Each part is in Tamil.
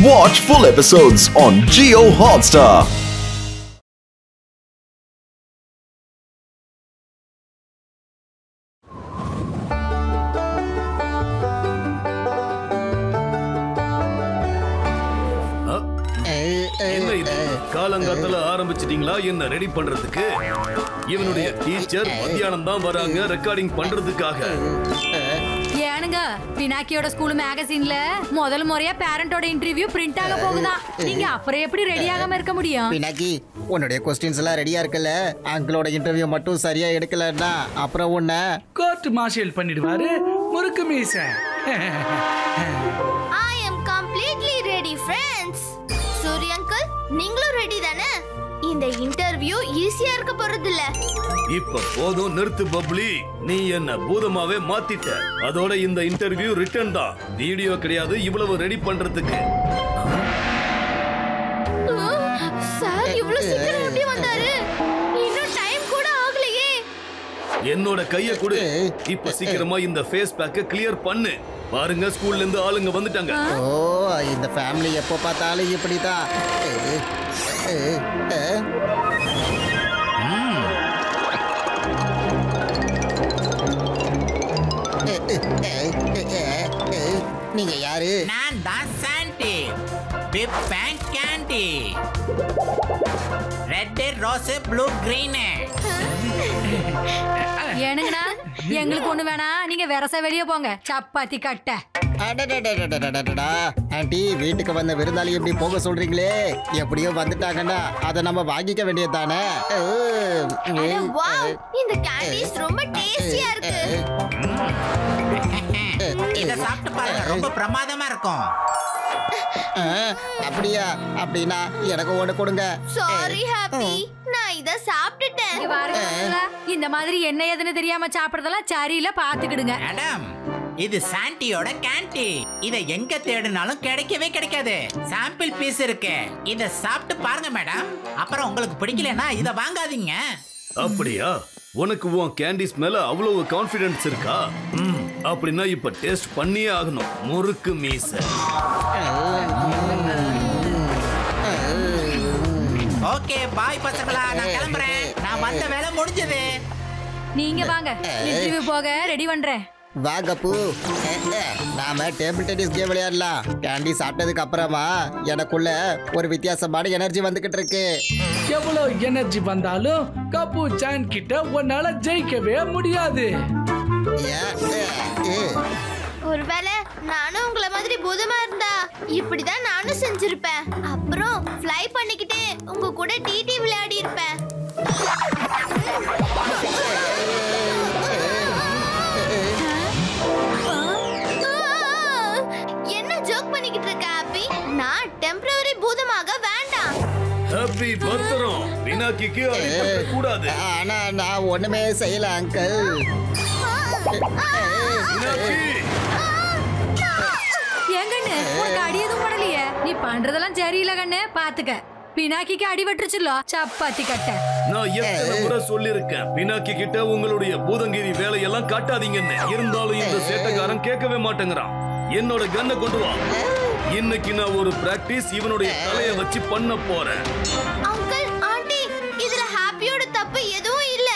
Watch full episodes on Jio Hotstar. காலங்காத்தால ஆரம்பிச்சிட்டீங்களா என்ன ரெடி பண்றதுக்கு? இவனுடைய டீச்சர் மத்தியானம் தான் வராங்க ரெக்கார்டிங் பண்றதுக்காக. ஏனுங்க பினாக்கியோட ஸ்கூல் மேகசின்ல முதல் முறையா பேரண்டோட இன்டர்வியூ பிரிண்ட் ஆக போகுதா. நீங்க அப்புறம் எப்படி ரெடி ஆகாம இருக்க முடியும்? பினாக்கி உன்னுடைய क्वेश्चंस எல்லாம் ரெடியா இருக்குல்ல? அங்கிளோட இன்டர்வியூ மட்டும் சரியா எடுக்கலன்னா அப்புறம் உன்னை கோர்ட் மார்ஷல் பண்ணிடுவாரு முறுக்கு மீச. I am completely ready friends. சூரிய அங்கிள் நீங்களும் ரெடி தானே? இந்த இன்டர்வியூ ஈஸியா இருக்க போறது இல்ல. இப்ப போதும் நிறுத்து பப்ளி. நீ என்ன பூதமாவே மாத்திட்ட. அதோட இந்த இன்டர்வியூ ரிட்டன் தான், வீடியோ கிடையாது. இவ்வளவு ரெடி பண்றதுக்கு சார் இவ்வளவு சீக்கிரம் எப்படி வந்தாரு? இன்னும் டைம் கூட ஆகலையே. என்னோட கைய கொடு. இப்ப சீக்கிரமா இந்த ஃபேஸ் பேக்க கிளியர் பண்ணு. பாருங்க ஸ்கூல்ல இருந்து ஆளுங்க வந்துட்டாங்க. ஓ இந்த ஃபேமிலி எப்போ பார்த்தாலும் இப்படிதான். நீங்க யாரு? நான் தான் சாண்டி. பிப் bank candy. Red rose blue green. ஏனுங்கண்ணா எங்களுக்கு ஒண்ணு வேணாம், நீங்க வெரச வெளியே போங்க. சப்பாத்தி கட்ட. ஆண்டி வீட்டுக்கு வந்த விருந்தாளி எப்படி போக சொல்றீங்களே? எப்படியோ வந்துட்டாங்கன்னா அதை நம்ம வாங்கிக்க வேண்டியதானே? வாவ் இந்த கேண்டீஸ் ரொம்ப டேஸ்டியா இருக்கு. இத சாப்பிட்டு பாருங்க, ரொம்ப பிரமாதமா இருக்கும். அப்படியா? அப்படின்னா எனக்கு ஒண்ணு கொடுங்க. சாரி ஹாப்பி, நான் இத சாப்பிட்டுட்டேன். இங்க பாருங்க, இந்த மாதிரி என்ன ஏதுன்னு தெரியாம சாப்பிடுறதெல்லாம் சரியில்ல, பாத்துக்கிடுங்க. மேடம் இது சாண்டியோட கேண்டி. இத எங்க தேடினாலும் கிடைக்கவே கிடைக்காது. சாம்பிள் பீஸ் இருக்கு, இத சாப்பிட்டு பாருங்க மேடம். அப்புறம் உங்களுக்கு பிடிக்கலனா இத வாங்காதீங்க. அப்படியா? உனக்கு உன் கேண்டிஸ் மேல அவ்வளவு கான்ஃபிடன்ஸ் இருக்கா? அப்படின்னா இப்ப டேஸ்ட் பண்ணியே ஆகணும். முறுக்கு மீச. ஓகே பாய் பசங்களா, நான் கிளம்புறேன். நான் வந்த வேலை முடிஞ்சது. நீங்க வாங்க, இன்டர்வியூ போக ரெடி பண்றேன். வா கப்பு, நாம டேபிள் டென்னிஸ் கேம் விளையாடலாம். கேண்டி சாப்பிட்டதுக்கு அப்புறமா எனக்குள்ள ஒரு வித்தியாசமான எனர்ஜி வந்துகிட்டு இருக்கு. எவ்வளவு எனர்ஜி வந்தாலும் கப்பு சான் கிட்ட உன்னால ஜெயிக்கவே முடியாது. ஒருவேளை நானும் உங்களை மாதிரி பூதமா இருந்தா இப்படிதான் நானும் செஞ்சிருப்பேன். அப்புறம் ஃப்ளை பண்ணிக்கிட்டே உங்க கூட டிடி விளையாடி இருப்பேன். என்ன ஜோக் பண்ணிக்கிட்டு இருக்க ஹாப்பி? நான் டெம்பரரி பூதமாக வேண்டாம். ஹாப்பி பத்திரம். பினாக்கிக்கு அடிபட கூடாது. ஆனா நான் ஒண்ணுமே செய்யல அங்கிள். ஏன் கண்ணு உனக்கு அடி எதுவும் படலையே? நீ பண்றதெல்லாம் சரியில்லை கண்ணு, பாத்துக்க. பினாக்கிக்கு அடி வெட்டுச்சுல்ல, சப்பாத்தி கட்ட. நான் எத்தனை முறை சொல்லிருக்கேன், பினாக்கி கிட்ட உங்களுடைய பூதங்கிரி வேலையெல்லாம் காட்டாதீங்கன்னு. இருந்தாலும் இந்த சேட்டக்காரன் கேட்கவே மாட்டேங்கிறான். என்னோட கன்னை கொண்டு வா. இன்னைக்கு நான் ஒரு பிராக்டிஸ் இவனுடைய தலைய வச்சு பண்ண போறேன். அங்கிள் ஆண்டி இதுல ஹாப்பியோட தப்பு எதுவும் இல்ல.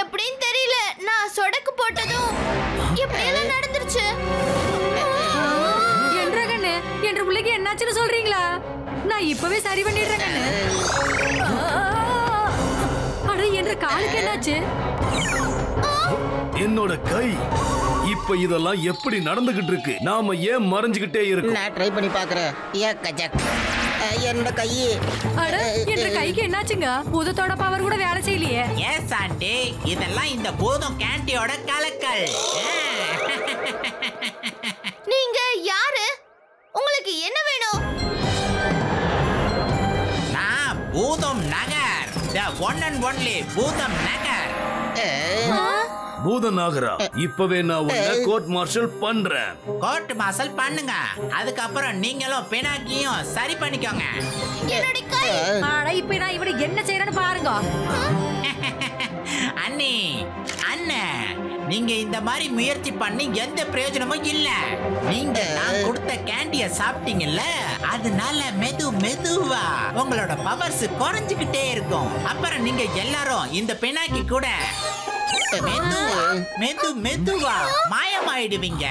எப்படின்னு தெரியல, நான் சொடக்கு போட்டதும் எப்படியெல்லாம் நடந்துருச்சு. என்ற கண்ணு என்ற பிள்ளைக்கு என்னாச்சுன்னு சொல்றீங்களா? நான் இப்பவே சரி பண்ணிடுறேன் கண்ணு. அட என்ற காலுக்கு என்னாச்சு? என்னோட கை. இப்ப இதெல்லாம் எப்படி நடந்துகிட்டு இருக்கு? நாம ஏன் மறைஞ்சுகிட்டே இருக்கோம்? நான் ட்ரை பண்ணி பாக்குறேன். என்னோட கை. அட என்ற கைக்கு என்னாச்சுங்க? பூதத்தோட பவர் கூட வேலை செய்யலையே. ஏன் சாண்டி, இதெல்லாம் இந்த பூதம் கேண்டியோட கலக்கல். நீங்க யாரு? உங்களுக்கு என்ன வேணும்? நான் பூதம் நகர், the one and only பூதம் நகர். பூத நாகரா, இப்பவே நான் உன்னை கோர்ட் மார்ஷல் பண்றேன். கோர்ட் மார்ஷல் பண்ணுங்க, அதுக்கப்புறம் நீங்களும் பினாக்கியும் சரி பண்ணிக்கோங்க. என்னோட கை. அட இப்ப நான் இவனை என்ன செய்யறேன்னு பாருங்க. அண்ணி, அண்ணன் நீங்க இந்த மாதிரி முயற்சி பண்ணி எந்த பிரயோஜனமும் இல்ல. நீங்க நான் கொடுத்த கேண்டிய சாப்பிட்டீங்கல்ல, அதனால மெதுவா உங்களோட பவர்ஸ் குறைஞ்சுக்கிட்டே இருக்கும். அப்புறம் நீங்க எல்லாரும் இந்த பினாக்கி கூட மெதுவா மாயமாயிடுவீங்க.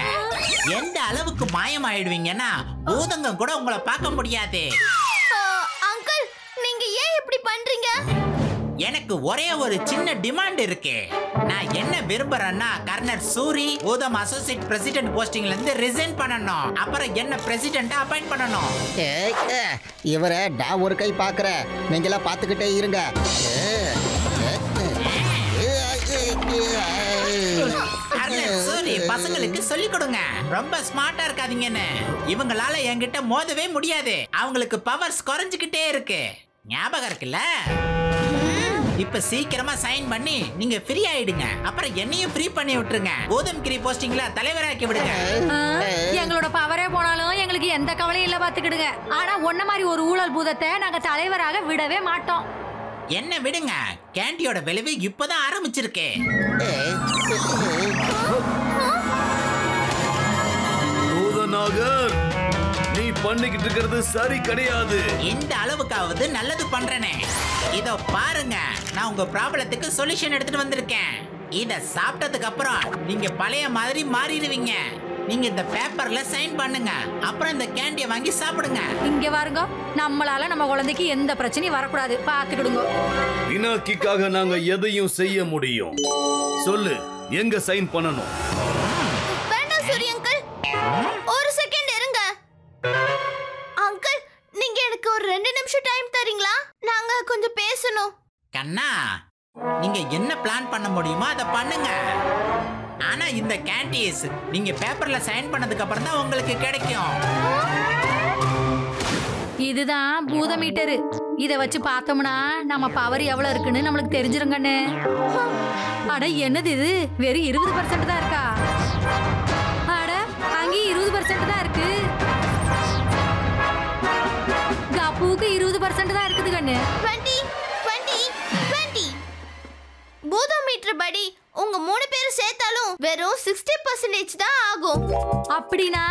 எந்த அளவுக்கு மாயமாயிடுவீங்கன்னா பூதங்கம் கூட உங்களை பார்க்க முடியாது. அங்கிள், நீங்க ஏன் இப்படி பண்றீங்க? எனக்கு ஒரே ஒரு சின்ன டிமாண்ட் இருக்கு. நான் என்ன விரும்புறேன்னா, கர்னல் சூரி பூதம் அசோசியேட் பிரசிடென்ட் போஸ்டிங்ல இருந்து ரிசைன் பண்ணணும். அப்புறம் என்ன பிரசிடென்ட்டா அப்பாயிண்ட் பண்ணணும். இவரை நான் ஒரு கை பாக்குறேன், நீங்களா பாத்துக்கிட்டே இருங்க. பசங்களுக்கு சொல்லி கொடுங்க, ரொம்ப ஸ்மார்ட்டா இருக்காதீங்கன்னு. இவங்களால என்கிட்ட மோதவே முடியாது. அவங்களுக்கு பவர்ஸ் குறைஞ்சுக்கிட்டே இருக்கு. ஞாபகம் இருக்குல்ல? இப்ப சீக்கிரமா சைன் பண்ணி நீங்க ஃப்ரீ ஆயிடுங்க. அப்புறம் என்னையும் ஃப்ரீ பண்ணி விட்டுருங்க. பூதம்கிரி போஸ்டிங்ல தலைவராக்கி விடுங்க. எங்களோட பவரே போனாலும் எங்களுக்கு எந்த கவலையும் இல்ல, பாத்துக்கிடுங்க. ஆனா ஒன்ன மாதிரி ஒரு ஊழல் பூதத்தை நாங்க தலைவராக விடவே மாட்டோம். என்ன விடுங்க, கேண்டியோட விளைவு இப்பதான் ஆரம்பிச்சிருக்கு. பூதநாகர், நீ பண்ணிக்கிட்டு இருக்கிறது சரி கிடையாது. இந்த அளவுக்காவது நல்லது பண்றேனே. இதோ பாருங்க, நான் உங்க ப்ராப்ளத்துக்கு சொல்யூஷன் எடுத்துட்டு வந்திருக்கேன். இத சாப்பிட்டதுக்கு அப்புறம் நீங்க பழைய மாதிரி மாறிடுவீங்க. நீங்க இந்த பேப்பர்ல சைன் பண்ணுங்க, அப்புறம் இந்த கேண்டியை வாங்கி சாப்பிடுங்க. இங்க பாருங்க, நம்மளால நம்ம குழந்தைக்கு எந்த பிரச்சனையும் வரக்கூடாது, பாத்துக்கிடுங்க. பினாக்கிக்காக நாங்க எதையும் செய்ய முடியும். சொல்லு, எங்க சைன் பண்ணணும்? வேண்டாம் சூரி அங்கிள், ஒரு செகண்ட் இருங்க. அங்கிள், நீங்க எனக்கு ஒரு 2 நிமிஷம் டைம் தரீங்களா? நாங்க கொஞ்சம் பேசணும். கண்ணா, நீங்க என்ன பிளான் பண்ண முடியுமோ அதை பண்ணுங்க. ஆனா இந்த கேண்டீஸ் நீங்க பேப்பர்ல சைன் பண்ணதுக்கு அப்புறம் தான் உங்களுக்கு கிடைக்கும். இதுதான் பூத மீட்டரு. இத வச்சு பார்த்தோம்னா நம்ம பவர் எவ்வளவு இருக்குன்னு நம்மளுக்கு தெரிஞ்சிருங்கண்ணே. அட என்னது இது, வெறும் 20% தான் இருக்கா? அட அங்கேயும் 20% தான் இருக்கு. கப்புக்கு 20% தான் இருக்குது கண்ணு. 20 பூதம் மீட்டர் படி உங்க 3 பேரும் சேர்த்தாலும் வெறும் 60% தான் ஆகும். அப்படின்னா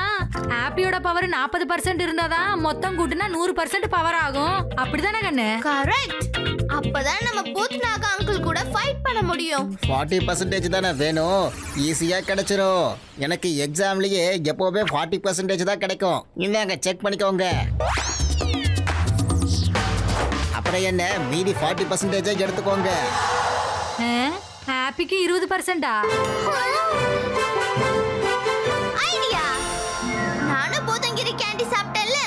ஆப்பியோட பவர் 40% இருந்தாதான் மொத்தம் கூட்டினா 100% பவர் ஆகும். அப்படிதானே கண்ணு? கரெக்ட். அப்பதான் நம்ம பூத்நாக அங்கிள் கூட ஃபைட் பண்ண முடியும். 40% தானே வேணும், ஈஸியா கிடைச்சிரும். எனக்கு எக்ஸாம்லயே எப்பவுமே 40% தான் கிடைக்கும். இந்தாங்க செக் பண்ணிக்கோங்க. அப்புறம் என்ன, மீதி 40% எடுத்துக்கோங்க. ஆப்பிக்கு 20%. ஐடியா. நானும் பூதங்கிரி கேண்டி சாப்பிட்டேன்ல,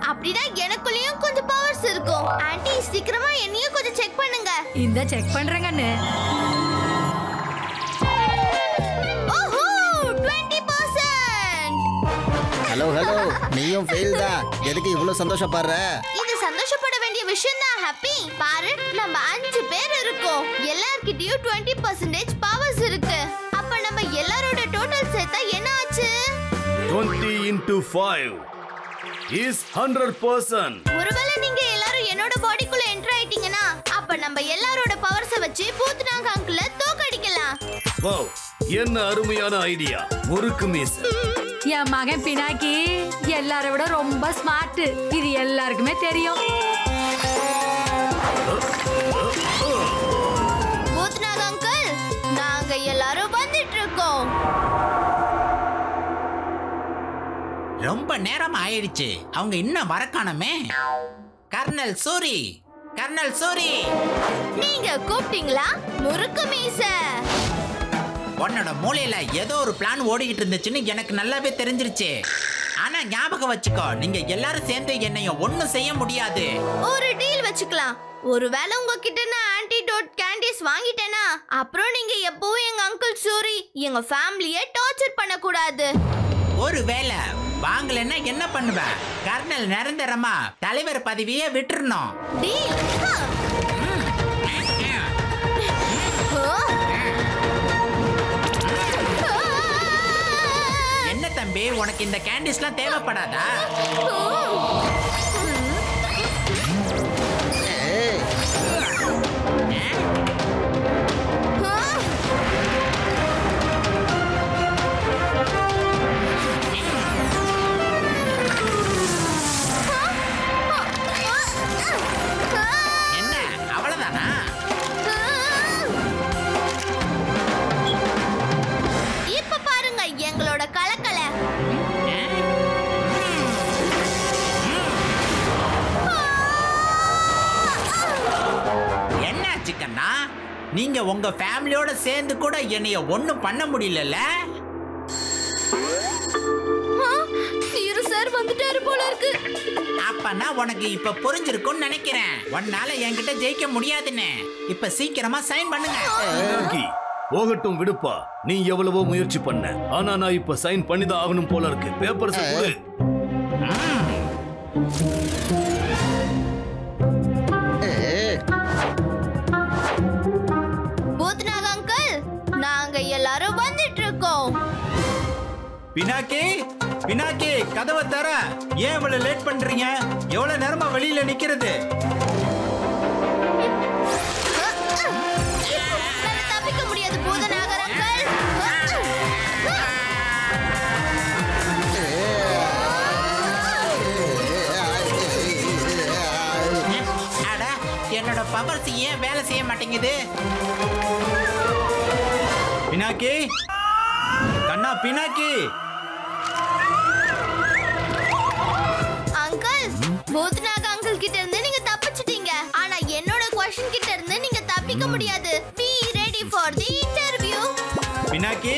அப்படின்னா எனக்குள்ளேயும் கொஞ்சம் பவர்ஸ் இருக்கும். ஆன்ட்டி, சீக்கிரமா என்னையும் கொஞ்சம் செக் பண்ணுங்க. இந்த செக் பண்றேங்கன்னு. ஓஹோ, 20%. ஹலோ, நீயும் ஃபெயில் தான். எதுக்கு இவ்வளவு சந்தோஷப்படுற? இது சந்தோஷப்பட வேண்டிய விஷயம் தான் ஹாப்பி. பாரு, நம்ம 5 பேர் இருக்கோம். எல்லார்கிட்டயும் 20% பவர்ஸ் இருக்கு. அப்ப நம்ம எல்லாரோட டோட்டல் சேர்த்தா என்ன ஆச்சு? 20 into 5 is 100%. ஒருவேளை நீங்க எல்லாரும் என்னோட பாடிக்குள்ள என்டர் ஆயிட்டீங்கன்னா, அப்ப நம்ம எல்லாரோட பவர்ஸ வச்சு பூத்நாக அங்கிள தோக்கடிக்கலாம். வாவ், என்ன அருமையான ஐடியா. முறுக்கு மீஸ். என் மகன் பினாக்கி எல்லாரை விட ரொம்ப ஸ்மார்ட். இது எல்லாருக்குமே தெரியும். பூத்நாக அங்கிள், நாங்க எல்லாரும் வந்துட்டு இருக்கோம். ரொம்ப நேரம் ஆயிடுச்சு, அவங்க இன்னும் வரக்கானமே. கர்னல் சூரி, கர்னல் சூரி, நீங்க கூப்பிட்டீங்களா? முறுக்கு மீச, உன்னோட மூளையில ஏதோ ஒரு பிளான் ஓடிக்கிட்டு இருந்துச்சுன்னு எனக்கு நல்லாவே தெரிஞ்சிருச்சு. ஆனா ஞாபகம் வச்சுக்கோ, நீங்க எல்லாரும் சேர்ந்து என்னையும் ஒண்ணும் செய்ய முடியாது. ஒரு டீல் வச்சுக்கலாம். ஒருவேளை உங்ககிட்ட நான் ஆன்டிடோட் கேண்டிஸ் வாங்கிட்டேனா, அப்புறம் நீங்க எப்பவும் எங்க அங்கிள் சூரி எங்க ஃபேமிலியை டார்ச்சர் பண்ண கூடாது. ஒருவேளை வாங்கலன்னா என்ன பண்ணுவ? கர்னல் நிரந்தரமா தலைவர் பதவியே விட்டுறணும். டீல். என்ன தம்பி, உனக்கு இந்த கேண்டிஸ்லாம் தேவைப்படாதா? நீங்க உங்க ஃபேமிலியோட சேர்ந்து கூட என்னைய ஒண்ணும் பண்ண முடியலல்ல? ஹீரோ சார் வந்துட்டாரு போல இருக்கு. அப்பனா உனக்கு இப்ப புரிஞ்சிருக்கும்னு நினைக்கிறேன். உன்னால என்கிட்ட ஜெயிக்க முடியாதுன்னு. இப்ப சீக்கிரமா சைன் பண்ணுங்க. பினாக்கி, போகட்டும் விடுப்பா. நீ எவ்வளவோ முயற்சி பண்ண, ஆனா நான் இப்ப சைன் பண்ணிதான் ஆகணும் போல இருக்கு. பேப்பர்ஸ் கொடு. பூத்நாக் அங்கிள், நாங்க எல்லாரும் வந்துட்டு இருக்கோம். பினாக்கி, பினாக்கி, கதவை தர. ஏன் இவ்வளவு லேட் பண்றீங்க? எவ்வளவு நேரமா வெளியில நிக்கிறது? தப்பிக்க முடியாது பூதநாகர் அங்கிள். அட, என்னோட பவர்ஸ் ஏன் வேலை செய்ய மாட்டேங்குது? பினாக்கி, கண்ணா பினாக்கி. அங்கிள், பூத்நாக் அங்கிள் கிட்ட இருந்து நீங்க தப்பிச்சிட்டீங்க. ஆனா என்னோட क्वेश्चन கிட்ட இருந்து நீங்க தப்பிக்க முடியாது. Be ready for the interview. Pinaki,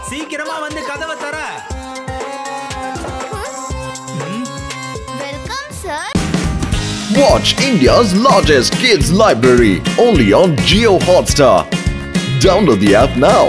சீக்கிரமா வந்து கதவை தர. Welcome sir. Watch India's largest kids library only on Jio Hotstar. Download the app now.